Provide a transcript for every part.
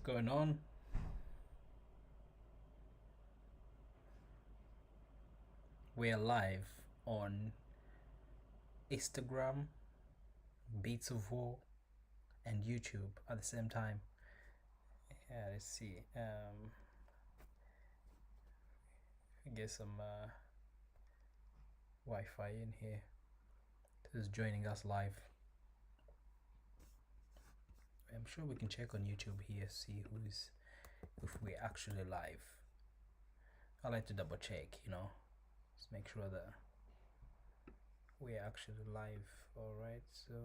going on? We're live on Instagram, Beats of War, and YouTube at the same time. Yeah, let's see. Get some Wi-Fi in here. Who's joining us live? I'm sure we can check on YouTube here, see who's if we're actually live. I like to double check, just make sure that we're actually live. All right, so.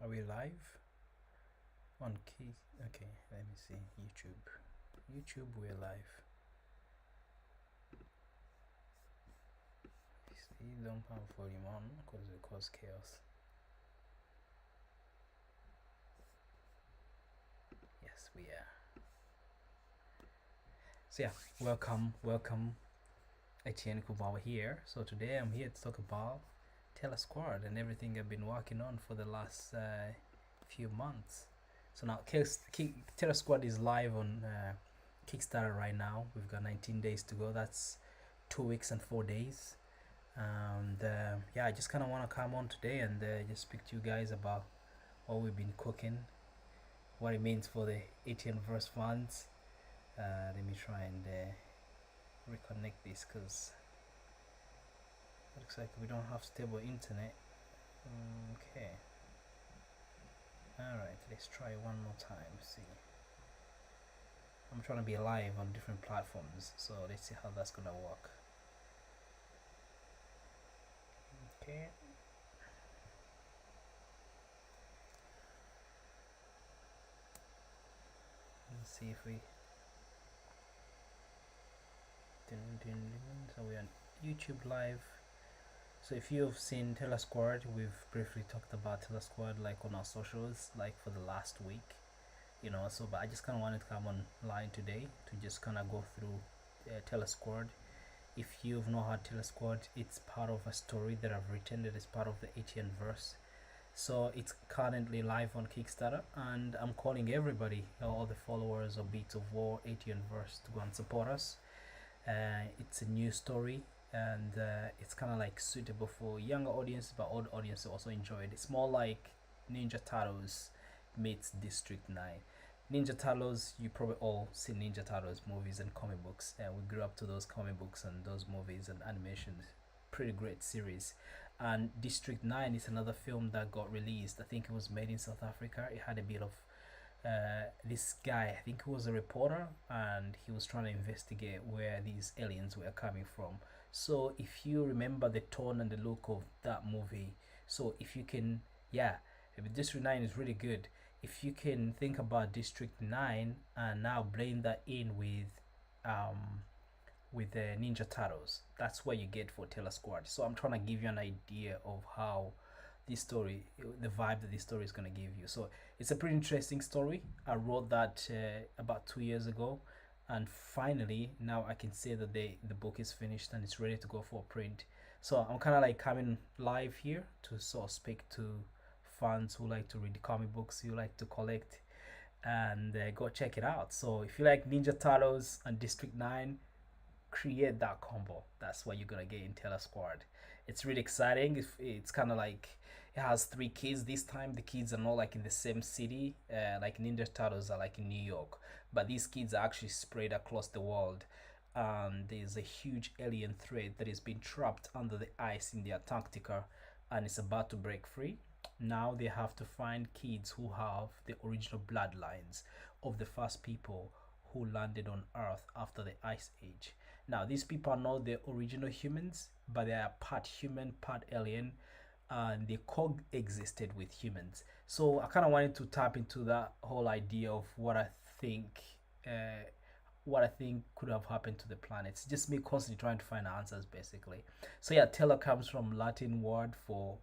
Are we live on key? Okay, let me see. YouTube, we're live. See, don't have volume on because it cause chaos. Yes, we are. So yeah, welcome. Etienne Kubwabo here. So today I'm here to talk about Terra Squad and everything I've been working on for the last few months. So now Terra Squad is live on Kickstarter right now. We've got 19 days to go. That's 2 weeks and 4 days. And yeah, I just kind of want to come on today and just speak to you guys about what we've been cooking, what it means for the Etianverse fans. Let me try and reconnect this because it looks like we don't have stable internet. Okay. Alright, let's try one more time. See. I'm trying to be live on different platforms, so let's see how that's gonna work. Okay. Let's see if we. So we're on YouTube live. So if you've seen Terra Squad, we've briefly talked about Terra Squad like on our socials, like for the last week, So, but I just kind of wanted to come online today to just kind of go through Terra Squad. If you've not heard Terra Squad, it's part of a story that I've written that is part of the Etianverse. So it's currently live on Kickstarter, and I'm calling everybody, all the followers of Beats of War, Etianverse, to go and support us. It's a new story, and it's kind of like suitable for younger audience, but old audience also enjoy it. It's more like Ninja Turtles meets District 9. Ninja Turtles, you probably all seen Ninja Turtles movies and comic books. We grew up to those comic books and those movies and animations. Pretty great series. And District 9 is another film that got released. I think it was made in South Africa. It had a bit of this guy, I think he was a reporter, and he was trying to investigate where these aliens were coming from. So if you remember the tone and the look of that movie, so if you can, yeah, District 9 is really good. If you can think about District 9 and now blend that in with the Ninja Turtles, that's what you get for Terra Squad. So I'm trying to give you an idea of how this story, the vibe that this story is going to give you. So it's a pretty interesting story. I wrote that about 2 years ago, and finally now I can say that the book is finished and it's ready to go for print. So I'm kind of like coming live here to sort of speak to fans who like to read comic books, who like to collect, and go check it out. So if you like Ninja Turtles and District 9, create that combo. That's what you're gonna get in Terra Squad. It's really exciting. It's kind of like it has 3 kids this time. The kids are not like in the same city, like Ninja Turtles are like in New York, but these kids are actually spread across the world. There's a huge alien threat that is being trapped under the ice in the Antarctica, and it's about to break free. Now they have to find kids who have the original bloodlines of the first people who landed on Earth after the Ice Age. Now, these people are not the original humans, but they are part human, part alien, and they coexisted with humans. So I kind of wanted to tap into that whole idea of what I think, what I think could have happened to the planet. It's just me constantly trying to find answers, basically. So yeah, Terra comes from Latin word for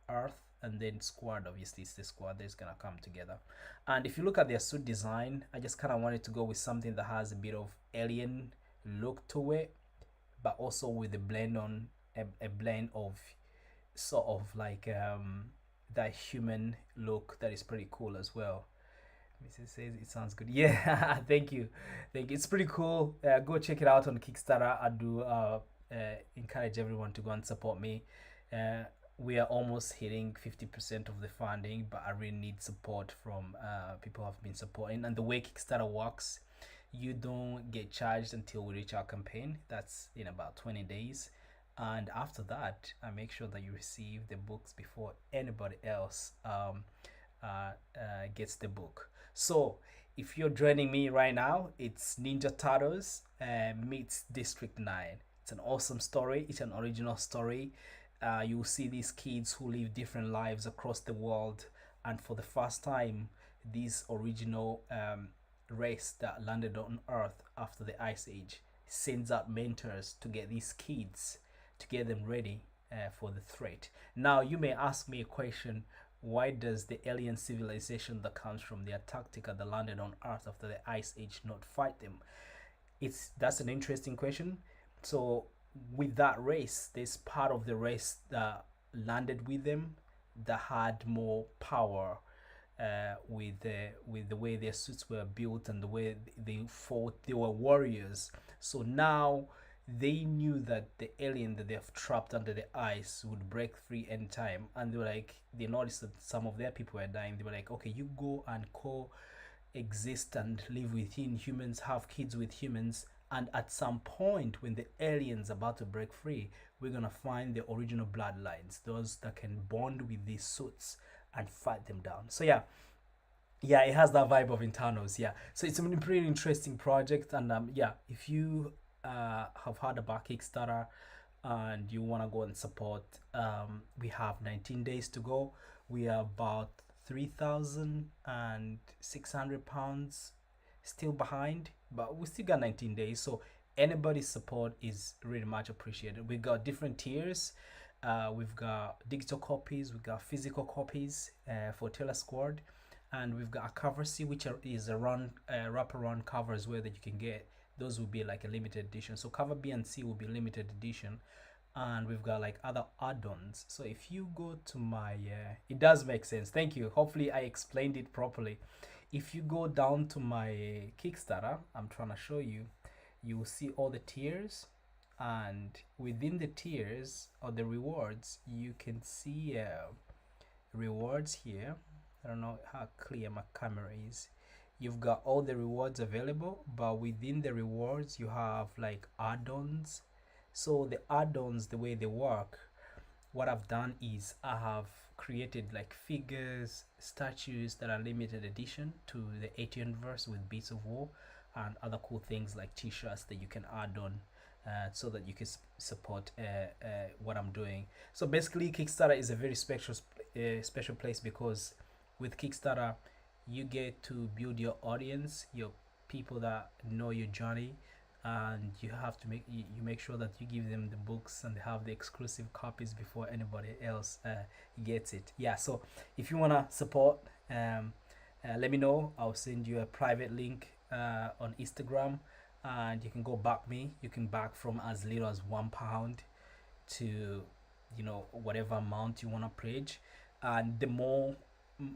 Earth, and then squad, obviously it's the squad that's gonna come together. And if you look at their suit design, I just kind of wanted to go with something that has a bit of alien look to it, but also with a blend on a blend of sort of like that human look that is pretty cool as well. Mrs. says it sounds good. Yeah, thank you, thank you. It's pretty cool. Go check it out on Kickstarter. I do encourage everyone to go and support me. Uh, we are almost hitting 50% of the funding, but I really need support from people who have been supporting. And the way Kickstarter works, you don't get charged until we reach our campaign. That's in about 20 days. And after that, I make sure that you receive the books before anybody else gets the book. So if you're joining me right now, it's Ninja Turtles meets District 9. It's an awesome story. It's an original story. You will see these kids who live different lives across the world, and for the first time, this original race that landed on Earth after the Ice Age sends out mentors to get these kids to get them ready for the threat. Now, you may ask me a question: why does the alien civilization that comes from the Antarctica that landed on Earth after the Ice Age not fight them? That's an interesting question. So with that race, there's part of the race that landed with them that had more power with the way their suits were built and the way they fought. They were warriors. So now they knew that the alien that they have trapped under the ice would break free anytime, and they noticed that some of their people were dying. They were like, okay, you go and coexist and live within humans, have kids with humans, and at some point when the alien's about to break free, we're gonna find the original bloodlines, those that can bond with these suits and fight them down. So yeah, it has that vibe of internals. Yeah, so it's a pretty interesting project. And yeah, if you have heard about Kickstarter and you want to go and support, we have 19 days to go. We are about £3,600 still behind, but we still got 19 days. So anybody's support is really much appreciated. We got different tiers. We've got digital copies, we've got physical copies for Terra Squad, and we've got a cover C, which is a wraparound cover as well that you can get. Those will be like a limited edition. So cover B and C will be limited edition, and we've got like other add-ons. So if you go to my it does make sense, thank you, hopefully I explained it properly. If you go down to my Kickstarter, I'm trying to show you, you will see all the tiers, and within the tiers or the rewards, you can see rewards here. I don't know how clear my camera is. You've got all the rewards available, but within the rewards you have like add-ons. So the add-ons, the way they work, what I've done is I have created like figures, statues that are limited edition to the Etianverse with Beats of War, and other cool things like t-shirts that you can add on so that you can support what I'm doing. So basically, Kickstarter is a very special place, because with Kickstarter you get to build your audience, your people that know your journey, and you have to make sure that you give them the books and they have the exclusive copies before anybody else gets it. Yeah, so if you want to support, let me know. I'll send you a private link on Instagram, and you can go back me. You can back from as little as £1 to whatever amount you want to pledge, and the more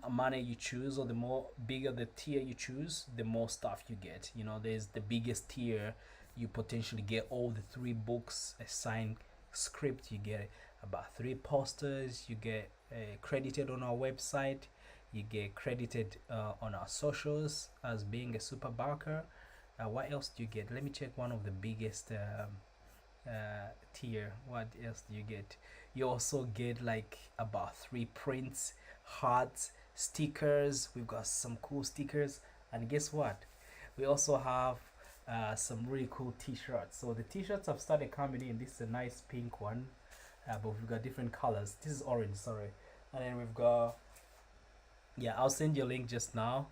money you choose, or the more bigger the tier you choose, the more stuff you get. There's the biggest tier, you potentially get all the 3 books, a signed script, you get about 3 posters, you get credited on our website, you get credited on our socials as being a super backer. What else do you get? Let me check one of the biggest tier. What else do you get? You also get like about 3 prints, hearts, stickers. We've got some cool stickers, and guess what, we also have some really cool t-shirts. So the t-shirts have started coming in. This is a nice pink one, but we've got different colors. This is orange, sorry. And then we've got, yeah, I'll send you a link just now.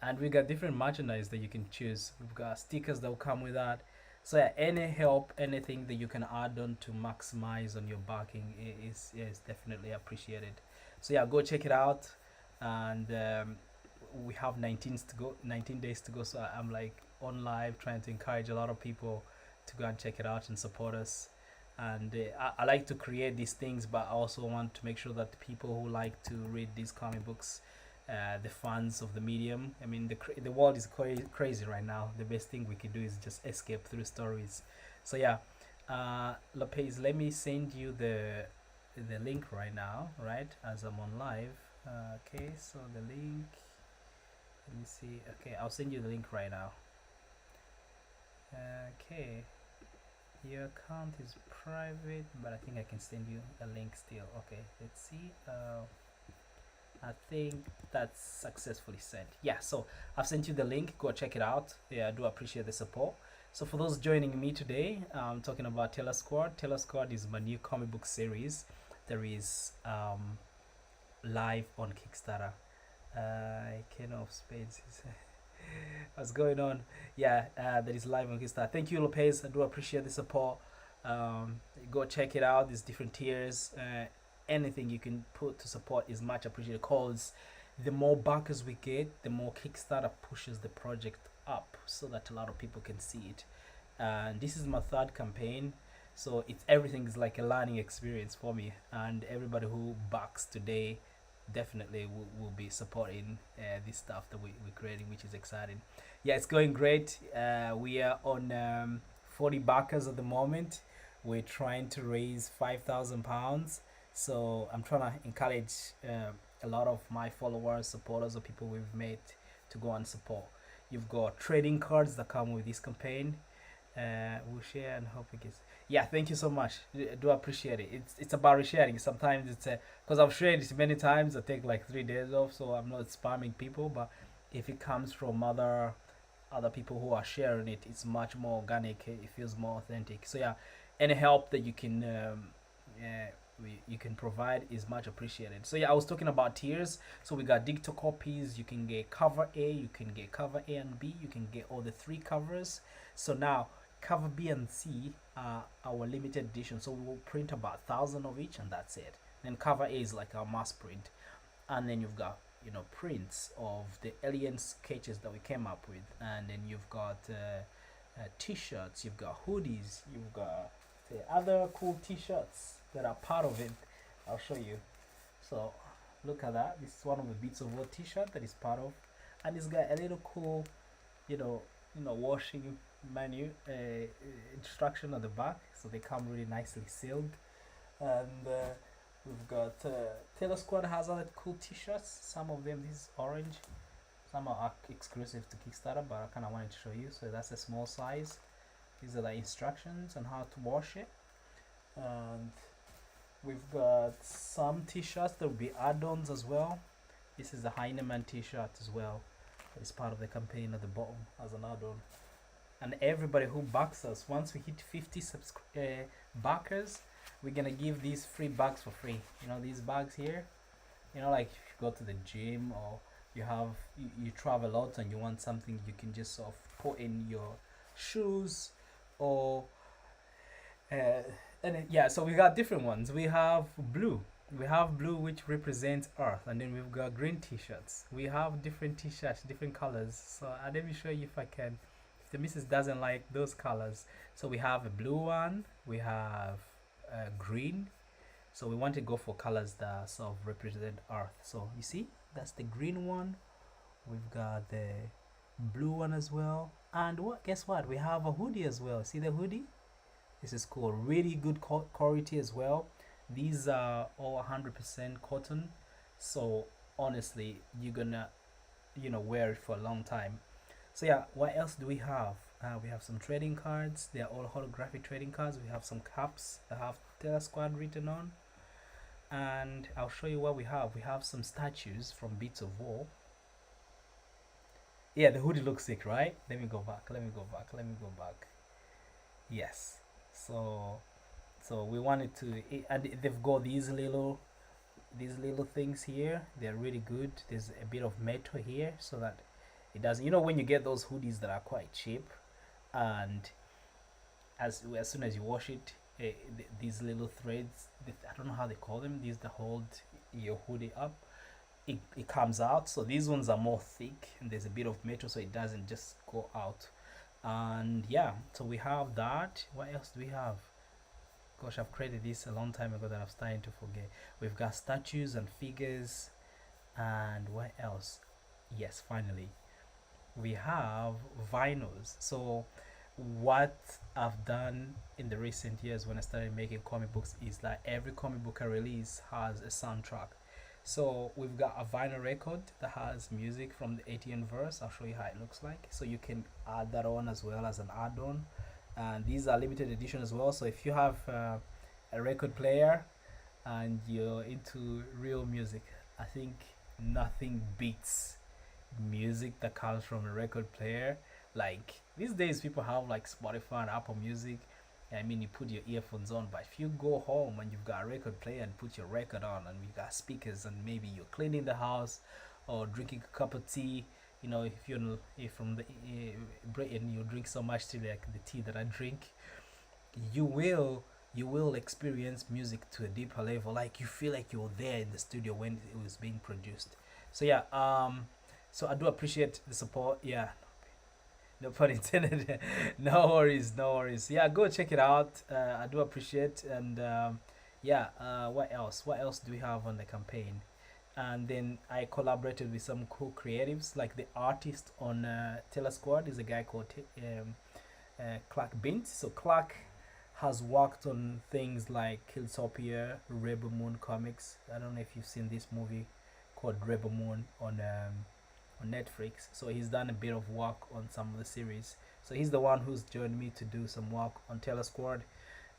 And we got different merchandise that you can choose. We've got stickers that will come with that. So yeah, any help, anything that you can add on to maximize on your backing is definitely appreciated. So yeah, go check it out. And we have 19 days to go. So I'm like on live trying to encourage a lot of people to go and check it out and support us. And I like to create these things, but I also want to make sure that people who like to read these comic books, the fans of the medium. I mean, the world is crazy right now. The best thing we can do is just escape through stories. So yeah, Lopez, let me send you the link right now, right? As I'm on live. Okay, so the link. Let me see. Okay, I'll send you the link right now. Okay, your account is private, but I think I can send you a link still. Okay, let's see. I think that's successfully sent. Yeah, so I've sent you the link. Go check it out. Yeah, I do appreciate the support. So for those joining me today, I'm talking about Terra Squad. Terra Squad is my new comic book series. There is live on Kickstarter. King of Spades. What's going on? Yeah, that is live on Kickstarter. Thank you, Lopez. I do appreciate the support. Go check it out. There's different tiers. Anything you can put to support is much appreciated, because the more backers we get, the more Kickstarter pushes the project up so that a lot of people can see it. And this is my third campaign, so it's everything is like a learning experience for me, and everybody who backs today definitely will be supporting this stuff that we're creating, which is exciting. Yeah, it's going great. We are on 40 backers at the moment. We're trying to raise £5,000. So I'm trying to encourage a lot of my followers, supporters, or people we've met to go and support. You've got trading cards that come with this campaign. We'll share and hope it gets. Yeah, thank you so much. I do appreciate it. It's about resharing. Sometimes it's because I've shared it many times. I take like 3 days off, so I'm not spamming people. But if it comes from other people who are sharing it, it's much more organic. It feels more authentic. So yeah, any help that you can you can provide is much appreciated. So yeah, I was talking about tiers. So we got digital copies. You can get cover A, you can get cover A and B, you can get all the 3 covers. So now cover B and C are our limited edition, so we will print about 1,000 of each, and that's it. Then cover A is like our mass print, and then you've got prints of the alien sketches that we came up with, and then you've got t-shirts, you've got hoodies, you've got the other cool t-shirts that are part of it. I'll show you. So look at that. This is one of the Beats of War t-shirt that is part of, and it's got a little cool washing menu instruction at the back, so they come really nicely sealed. And we've got Terra Squad has other cool t-shirts. Some of them, this is orange, some are exclusive to Kickstarter, but I kind of wanted to show you. So that's a small size. These are the instructions on how to wash it. And we've got some t-shirts that will be add-ons as well. This is the Hyena Man t-shirt as well. It's part of the campaign at the bottom as an add-on. And everybody who backs us, once we hit 50 backers, we're gonna give these free bags for free. These bags here, like if you go to the gym, or you travel a lot and you want something you can just sort of put in your shoes, or so we got different ones. We have blue, which represents Earth, and then we've got green t-shirts. We have different t-shirts, different colors. So let me show you if I can. If the missus doesn't like those colors, so we have a blue one, we have green. So we want to go for colors that sort of represent Earth. So you see, that's the green one. We've got the blue one as well, and guess what? We have a hoodie as well. See the hoodie? This is cool. Really good quality as well. These are all 100% cotton, so honestly, you're gonna wear it for a long time. So yeah, what else do we have? We have some trading cards. They are all holographic trading cards. We have some caps that have Terra Squad written on, and I'll show you what we have. We have some statues from Beats of War. Yeah, the hoodie looks sick, right? Let me go back. Yes. So we wanted to, and they've got these little things here. They're really good. There's a bit of metal here, so that It doesn't. You know when you get those hoodies that are quite cheap, and as soon as you wash it, these little threads, I don't know how they call them. These that hold your hoodie up. It comes out. So these ones are more thick and there's a bit of metal, so it doesn't just go out. And yeah, so we have that. What else do we have? Gosh, I've created this a long time ago that I'm starting to forget. We've got statues and figures, and what else? Yes, finally, we have vinyls. So what I've done in the recent years when I started making comic books is that every comic book I release has a soundtrack. So we've got a vinyl record that has music from the Etianverse. I'll show you how it looks like. So you can add that on as well as an add-on. And these are limited edition as well. So if you have a record player and you're into real music, I think nothing beats music that comes from a record player. Like these days people have like Spotify and Apple Music. I mean, you put your earphones on, but if you go home and you've got a record player and put your record on, and you got speakers, and maybe you're cleaning the house or drinking a cup of tea, you know, if from the Britain, you drink so much tea like the tea that I drink, you will you will experience music to a deeper level. Like you feel like you're there in the studio when it was being produced. So yeah, so I do appreciate the support. Yeah, no pun intended. No worries, no worries. Yeah, go check it out. I do appreciate. And yeah, what else? What else do we have on the campaign? And then I collaborated with some cool creatives. Like the artist on Terra Squad is a guy called Clark Bint. So Clark has worked on things like Killtopia, Rebel Moon comics. I don't know if you've seen this movie called Rebel Moon on Netflix. So he's done a bit of work on some of the series. So he's the one who's joined me to do some work on Terra Squad.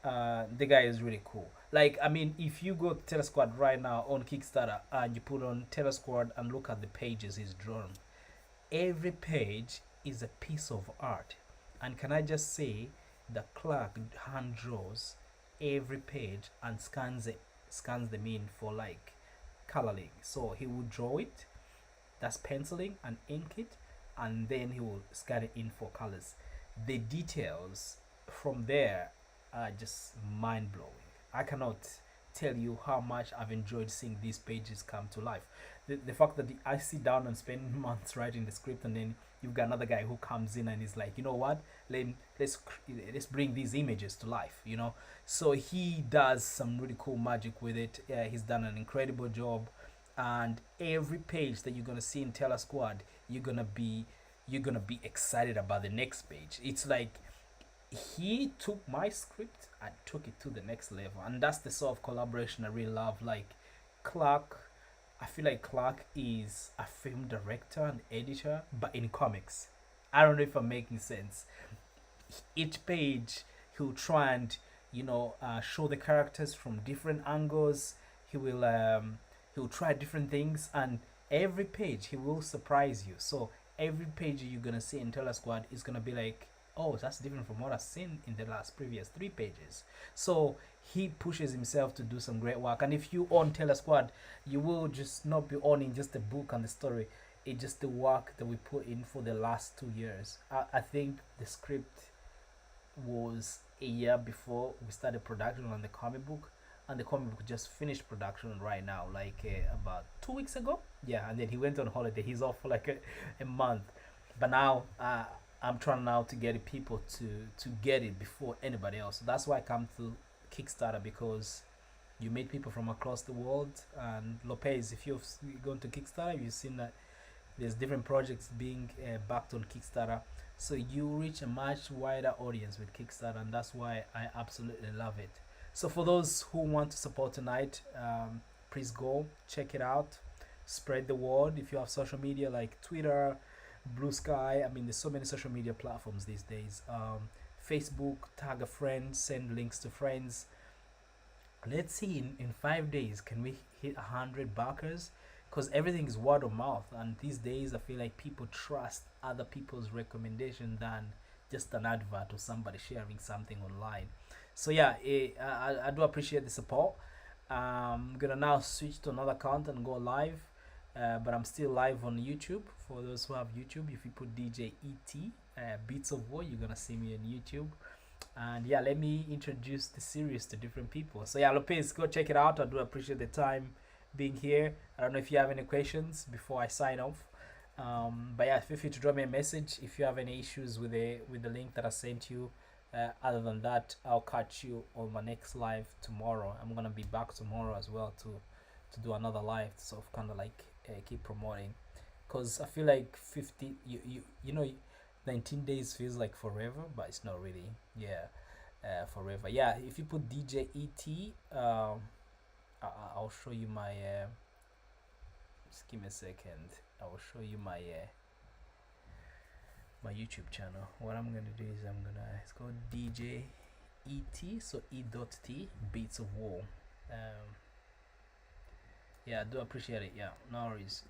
The guy is really cool. Like, I mean, if you go to Terra Squad right now on Kickstarter and you put on Terra Squad and look at the pages he's drawn, every page is a piece of art. And can I just say that Clark hand draws every page and scans them in for like coloring. So he will draw it, that's penciling, and ink it, and then he will scan it in for colors. The details from there are just mind blowing. I cannot tell you how much I've enjoyed seeing these pages come to life. The fact that I sit down and spend months writing the script, and then you've got another guy who comes in and is like, you know what, let's bring these images to life. You know, so he does some really cool magic with it. He's done an incredible job, and every page that you're gonna see in Terra Squad, you're gonna be excited about the next page. It's like he took my script and took it to the next level, and that's the sort of collaboration I really love. Like Clark, I feel like Clark is a film director and editor, but in comics. I don't know if I'm making sense. Each page he'll try and show the characters from different angles. He'll try different things, and every page he will surprise you. So every page you're gonna see in Terra Squad is gonna be like, oh, that's different from what I've seen in the last previous 3 pages. So he pushes himself to do some great work. And if you own Terra Squad, you will just not be owning just the book and the story. It's just the work that we put in for the last 2 years. I think the script was a year before we started production on the comic book, and the comic book just finished production right now, like about 2 weeks ago. Yeah, and then he went on holiday. He's off for like a month, but now I'm trying now to get people to get it before anybody else. So that's why I come to Kickstarter, because you meet people from across the world. And Lopez, if you've gone to Kickstarter, you've seen that there's different projects being backed on Kickstarter. So you reach a much wider audience with Kickstarter, and that's why I absolutely love it. So for those who want to support tonight, please go check it out. Spread the word. If you have social media like Twitter, Blue Sky, I mean, there's so many social media platforms these days. Facebook, tag a friend, send links to friends. Let's see, in 5 days, can we hit 100 backers? Because everything is word of mouth, and these days I feel like people trust other people's recommendation than just an advert or somebody sharing something online. So yeah, I do appreciate the support. I'm gonna now switch to another account and go live. but I'm still live on YouTube. For those who have YouTube, if you put DJ Beats of War, you're gonna see me on YouTube. And yeah, let me introduce the series to different people. So yeah, Lopez, go check it out. I do appreciate the time being here. I don't know if you have any questions before I sign off. But yeah, feel free to drop me a message if you have any issues with the link that I sent you. Other than that, I'll catch you on my next live tomorrow. I'm gonna be back tomorrow as well to do another live to sort of kind of like keep promoting, because I feel like 50 you know 19 days feels like forever, but it's not really. Yeah, forever. Yeah, if you put DJ I'll show you my just give me a second. I will show you my my YouTube channel. What I'm gonna do is it's called DJ so E.T Beats of War. Yeah, I do appreciate it. Yeah, no worries.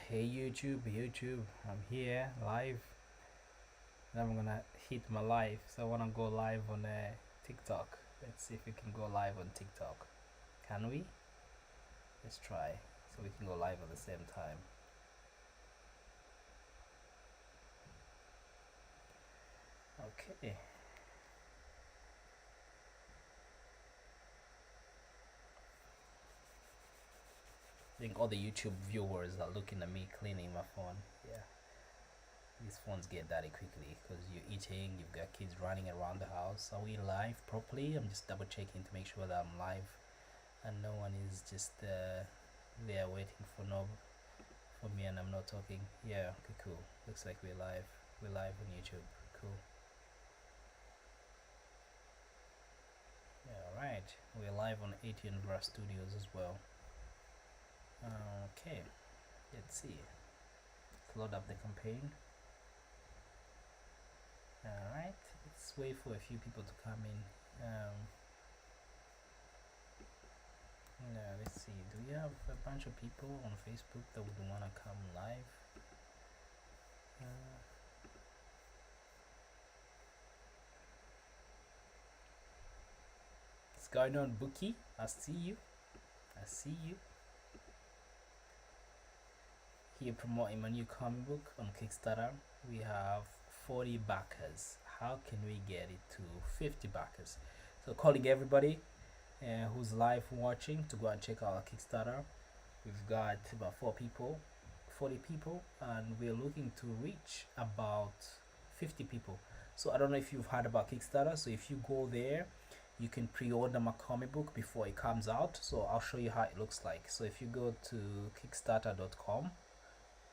Hey YouTube, I'm here live. Then I'm gonna hit my live. So I wanna go live on TikTok. Let's see if we can go live on TikTok. Can we? Let's try. So we can go live at the same time. Okay. I think all the YouTube viewers are looking at me cleaning my phone. Yeah. These phones get dirty quickly because you're eating, you've got kids running around the house. Are we live properly? I'm just double checking to make sure that I'm live and no one is just there waiting for me and I'm not talking. Yeah, okay, cool. Looks like we're live. We're live on YouTube. Cool. Yeah, alright. We're live on Etianverse Studios as well. Okay, let's see. Let's load up the campaign. Alright, let's wait for a few people to come in. Let's see. Do we have a bunch of people on Facebook that would want to come live? What's going on, Bookie? I see you. Here promoting my new comic book on Kickstarter. We have 40 backers. How can we get it to 50 backers? So calling everybody who's live watching to go and check out our Kickstarter. We've got about 40 people, and we're looking to reach about 50 people. So I don't know if you've heard about Kickstarter. So if you go there, you can pre-order my comic book before it comes out. So I'll show you how it looks like. So if you go to kickstarter.com,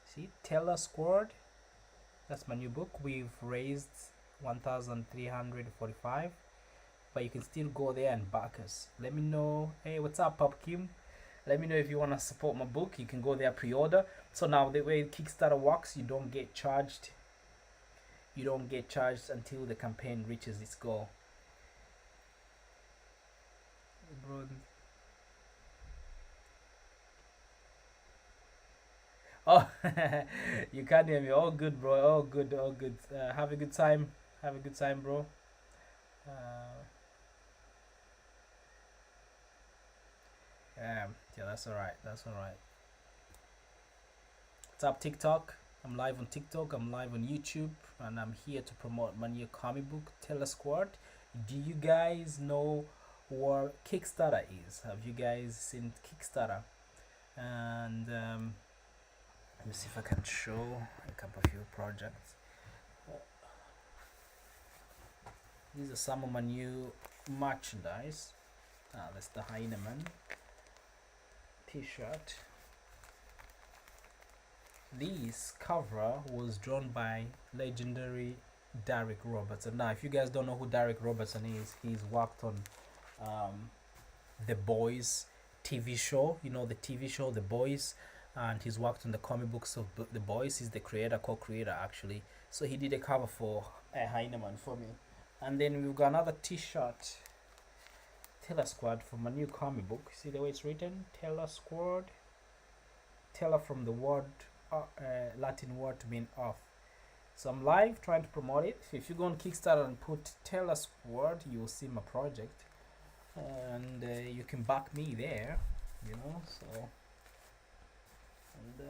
see Terra Squad, that's my new book. We've raised 1,345, but you can still go there and back us. Let me know. Hey, what's up, Pop Kim? Let me know if you want to support my book. You can go there, pre-order. So now the way Kickstarter works, you don't get charged until the campaign reaches its goal. Bro, oh, you can't hear me. All good, bro. All good. Have a good time. Bro. Yeah, that's alright. What's up, TikTok? I'm live on TikTok. I'm live on YouTube, and I'm here to promote my new comic book, Terra Squad. Do you guys know what Kickstarter is? Have you guys seen Kickstarter? And let me see if I can show a couple of few projects. These are some of my new merchandise. That's the Hyena Man t-shirt. This cover was drawn by legendary Derek Robertson. Now, if you guys don't know who Derek Robertson is, he's worked on The Boys TV show. You know the TV show The Boys, and he's worked on the comic books of The Boys. He's the co-creator actually. So he did a cover for Hyena Man for me. And then we've got another t-shirt, Terra Squad, from a new comic book. See the way it's written? Terra Squad. Terra from the word Latin word to mean earth. So I'm live trying to promote it. If you go on Kickstarter and put Terra Squad, you will see my project, and you can back me there, you know. So, and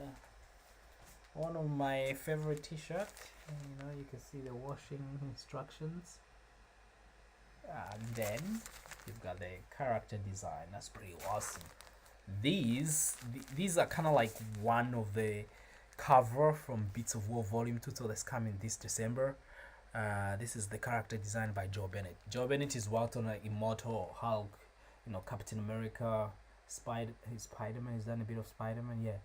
one of my favorite t-shirt, you know, you can see the washing instructions, and then you've got the character design. That's pretty awesome. These are kind of like one of the cover from Beats of War Volume 2, so that's coming this December. This is the character designed by Joe Bennett. Joe Bennett is worked on Immortal, Hulk, you know, Captain America, Spider-Man. He's done a bit of Spider-Man, yeah.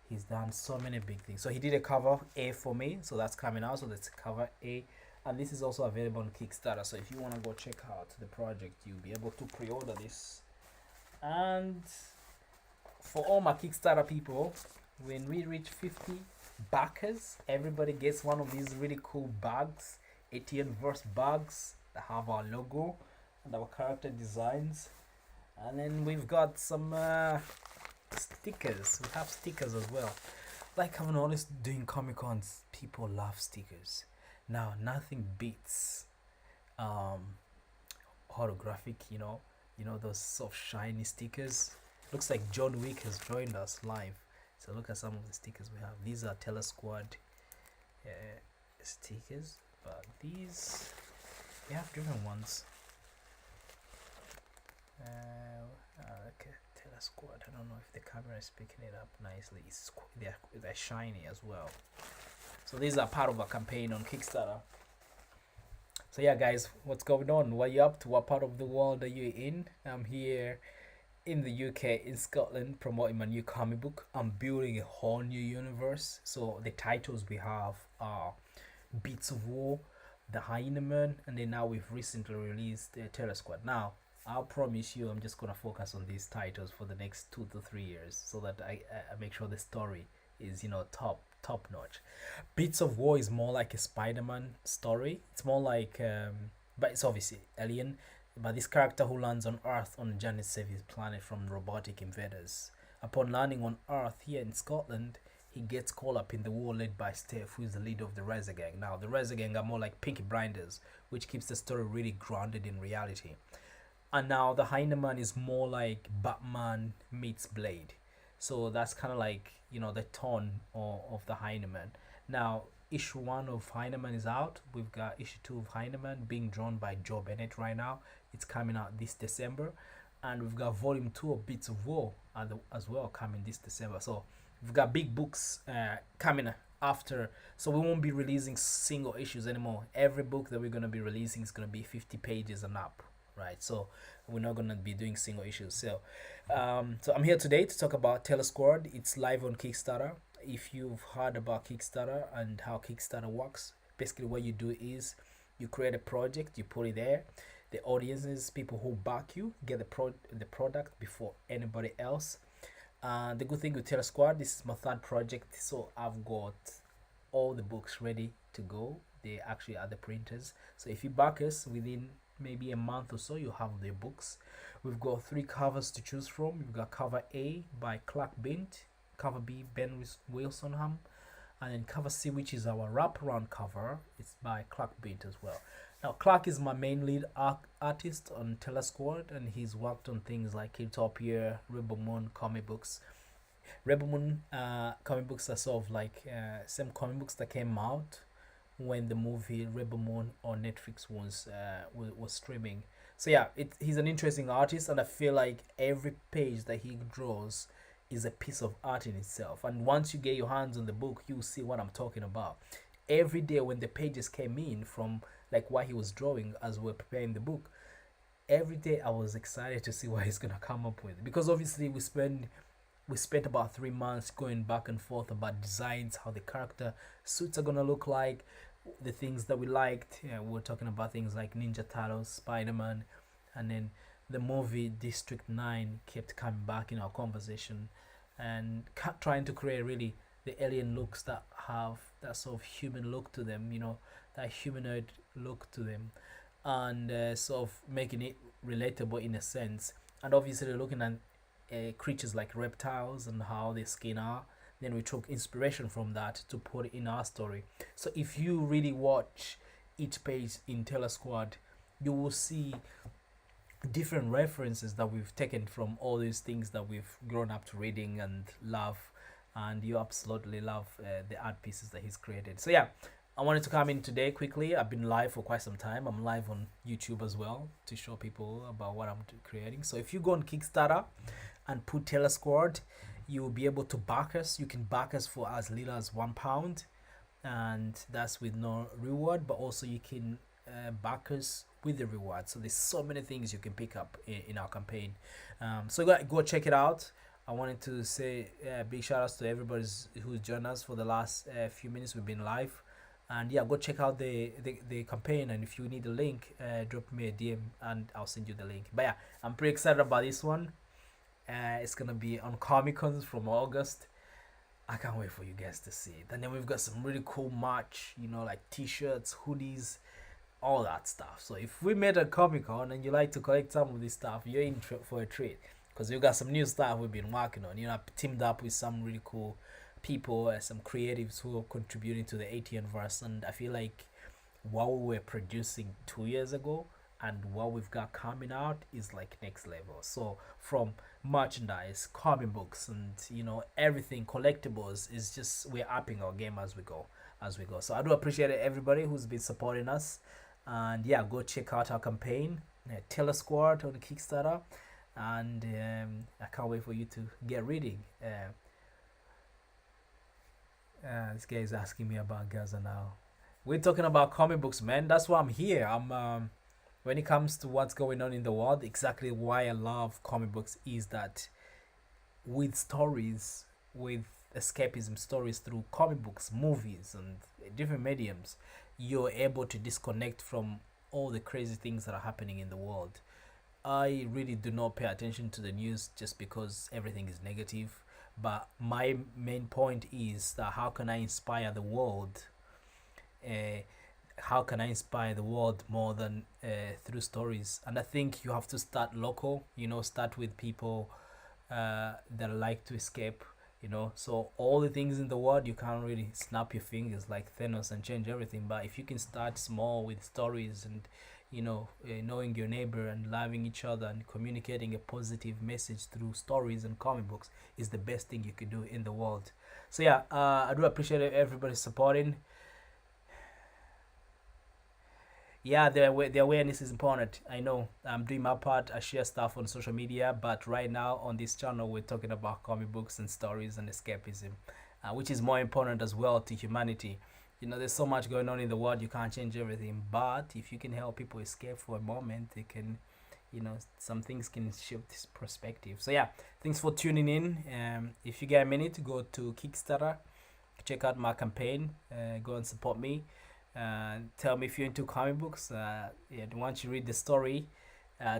He's done so many big things. So he did a cover A for me, so that's coming out. So that's cover A, and this is also available on Kickstarter. So if you want to go check out the project, you'll be able to pre-order this. And for all my Kickstarter people, when we reach 50 backers, everybody gets one of these really cool bags, Etianverse bags that have our logo and our character designs. And then we've got some stickers. We have stickers as well. Like I'm always doing Comic Cons, people love stickers. Now nothing beats holographic, you know those soft shiny stickers. Looks like John Wick has joined us live. So look at some of the stickers we have. These are Terra Squad stickers, but these we have different ones. Okay, Terra Squad. I don't know if the camera is picking it up nicely. They're shiny as well. So these are part of a campaign on Kickstarter. So yeah, guys, what's going on? What are you up to? What part of the world are you in? I'm here in the UK, in Scotland, promoting my new comic book. I'm building a whole new universe. So the titles we have are Beats of War, the Hyena Man, and then now we've recently released Terra Squad. Now, I'll promise you I'm just gonna focus on these titles for the next 2 to 3 years, so that I make sure the story is, you know, top notch. Beats of War is more like a Spider-Man story. It's more like but it's obviously alien. But this character who lands on Earth on a journey to save his planet from robotic invaders. Upon landing on Earth here in Scotland, he gets caught up in the war led by Steph, who is the leader of the Razor Gang. Now, the Razor Gang are more like Pinky Blinders, which keeps the story really grounded in reality. And now the Hyena Man is more like Batman meets Blade. So that's kind of like, you know, the tone of the Hyena Man. Now, issue 1 of Hyena Man is out. We've got issue 2 of Hyena Man being drawn by Joe Bennett right now. It's coming out this December. And we've got volume 2 of Beats of War as well coming this December. So we've got big books coming after. So we won't be releasing single issues anymore. Every book that we're going to be releasing is going to be 50 pages and up, right? So we're not going to be doing single issues. So so I'm here today to talk about Terra Squad. It's live on Kickstarter. If you've heard about Kickstarter and how Kickstarter works, basically what you do is you create a project, you put it there. The audiences, people who back you, get the product before anybody else. The good thing with Terra Squad, this is my 3rd project, so I've got all the books ready to go. They actually are the printers. So if you back us within maybe a month or so, you have the books. We've got 3 covers to choose from. We've got cover A by Clark Bint, cover B Ben Wilsonham, and then cover C, which is our wraparound cover, it's by Clark Bint as well. Now, Clark is my main lead artist on Terra Squad, and he's worked on things like Utopia, Rebel Moon comic books. Rebel Moon comic books are sort of like same comic books that came out when the movie Rebel Moon on Netflix was streaming. So yeah, he's an interesting artist, and I feel like every page that he draws is a piece of art in itself. And once you get your hands on the book, you'll see what I'm talking about. Every day when the pages came in from like what he was drawing as we're preparing the book, every day I was excited to see what he's gonna come up with, because obviously we spent about 3 months going back and forth about designs, how the character suits are gonna look like, the things that we liked. Yeah, we were talking about things like Ninja Turtles, Spider-Man, and then the movie District 9 kept coming back in our conversation, and trying to create a really the alien looks that have that sort of human look to them, you know, that humanoid look to them, and sort of making it relatable in a sense. And obviously, looking at creatures like reptiles and how their skin are, then we took inspiration from that to put in our story. So if you really watch each page in Terra Squad, you will see different references that we've taken from all these things that we've grown up to reading and love, and you absolutely love the art pieces that he's created. So yeah, I wanted to come in today quickly. I've been live for quite some time. I'm live on YouTube as well to show people about what I'm creating. So if you go on Kickstarter and put Terra Squad, you will be able to back us. You can back us for as little as £1, and that's with no reward, but also you can back us with the reward. So there's so many things you can pick up in our campaign. So go check it out. I wanted to say big shout outs to everybody who's joined us for the last few minutes we've been live. And yeah, go check out the campaign, and if you need a link, drop me a DM and I'll send you the link. But yeah, I'm pretty excited about this one. It's gonna be on Comic Cons from August. I can't wait for you guys to see it. And then we've got some really cool merch, you know, like t-shirts, hoodies, all that stuff. So if we met at Comic Con and you like to collect some of this stuff, you're in for a treat, because we've got some new stuff we've been working on. You know, I've teamed up with some really cool people, some creatives who are contributing to the Etianverse, and I feel like what we were producing 2 years ago and what we've got coming out is like next level. So from merchandise, comic books, and you know, everything, collectibles, is just, we're upping our game as we go. So I do appreciate everybody who's been supporting us, and yeah, go check out our campaign, Terra Squad on the Kickstarter, and I can't wait for you to get reading. This guy is asking me about Gaza now. We're talking about comic books, man. That's why I'm here. I'm when it comes to what's going on in the world, exactly why I love comic books is that with stories, with escapism stories through comic books, movies, and different mediums, you're able to disconnect from all the crazy things that are happening in the world. I really do not pay attention to the news just because everything is negative, but my main point is that how can I inspire the world? How can I inspire the world more than through stories? And I think you have to start local, you know, start with people that like to escape, you know. So all the things in the world, you can't really snap your fingers like Thanos and change everything, but if you can start small with stories and, you know, knowing your neighbor and loving each other and communicating a positive message through stories and comic books is the best thing you could do in the world. So yeah, I do appreciate everybody supporting. Yeah, the awareness is important. I know I'm doing my part. I share stuff on social media, but right now on this channel we're talking about comic books and stories and escapism, which is more important as well to humanity. You know, there's so much going on in the world, you can't change everything, but if you can help people escape for a moment, they can, you know, some things can shift this perspective. So yeah, thanks for tuning in. If you get a minute, go to Kickstarter, check out my campaign, go and support me. Tell me if you're into comic books. Yeah, once you read the story,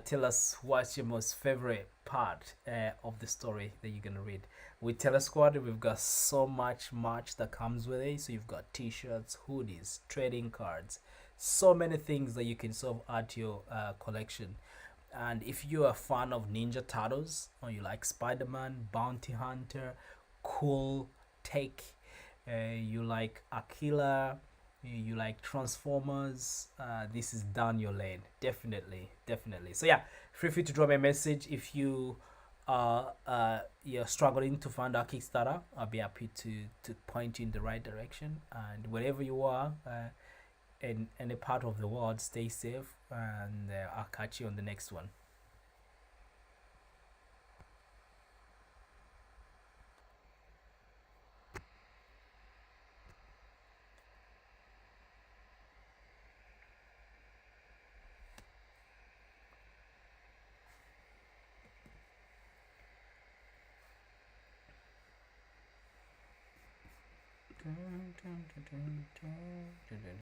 tell us what's your most favorite part of the story that you're gonna read. With Terra Squad, we've got so much merch that comes with it. So you've got t-shirts, hoodies, trading cards, so many things that you can sort of add to your collection. And if you're a fan of Ninja Turtles, or you like Spider-Man, Bounty Hunter, cool tech, you like Aquila, you like Transformers, this is down your lane. Definitely. So yeah, feel free to drop me a message if you you're struggling to find our Kickstarter. I'll be happy to point you in the right direction. And wherever you are, in any part of the world, stay safe, and I'll catch you on the next one.